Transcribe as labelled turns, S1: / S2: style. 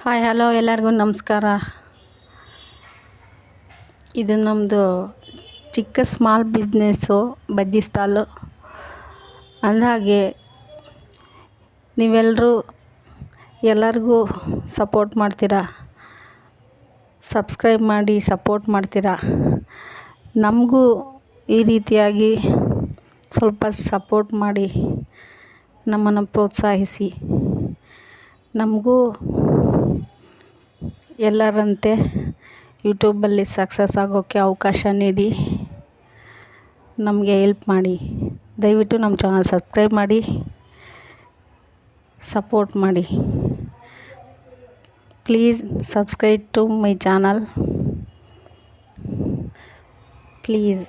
S1: Hi hello ಎಲ್ಲರಿಗೂ ನಮಸ್ಕಾರ. ಇದು ನಮ್ಮದು ಚಿಕ್ಕ ಸ್ಮಾಲ್ ಬಿಸ್ನೆಸ್ಸು, ಬಜ್ಜಿ ಸ್ಟಾಲು. ಅಂದಹಾಗೆ ನೀವೆಲ್ಲರೂ ಎಲ್ಲರಿಗೂ ಸಪೋರ್ಟ್ ಮಾಡ್ತೀರಾ, ಸಬ್ಸ್ಕ್ರೈಬ್ ಮಾಡಿ ಸಪೋರ್ಟ್ ಮಾಡ್ತೀರಾ. ನಮಗೂ ಈ ರೀತಿಯಾಗಿ ಸ್ವಲ್ಪ ಸಪೋರ್ಟ್ ಮಾಡಿ ನಮ್ಮನ್ನು ಪ್ರೋತ್ಸಾಹಿಸಿ. ನಮಗೂ ಎಲ್ಲರಂತೆ ಯೂಟ್ಯೂಬಲ್ಲಿ ಸಕ್ಸಸ್ ಆಗೋಕ್ಕೆ ಅವಕಾಶ ನೀಡಿ ನಮಗೆ ಹೆಲ್ಪ್ ಮಾಡಿ. ದಯವಿಟ್ಟು ನಮ್ಮ ಚಾನಲ್ ಸಬ್ಸ್ಕ್ರೈಬ್ ಮಾಡಿ, ಸಪೋರ್ಟ್ ಮಾಡಿ. Please subscribe to my channel, please.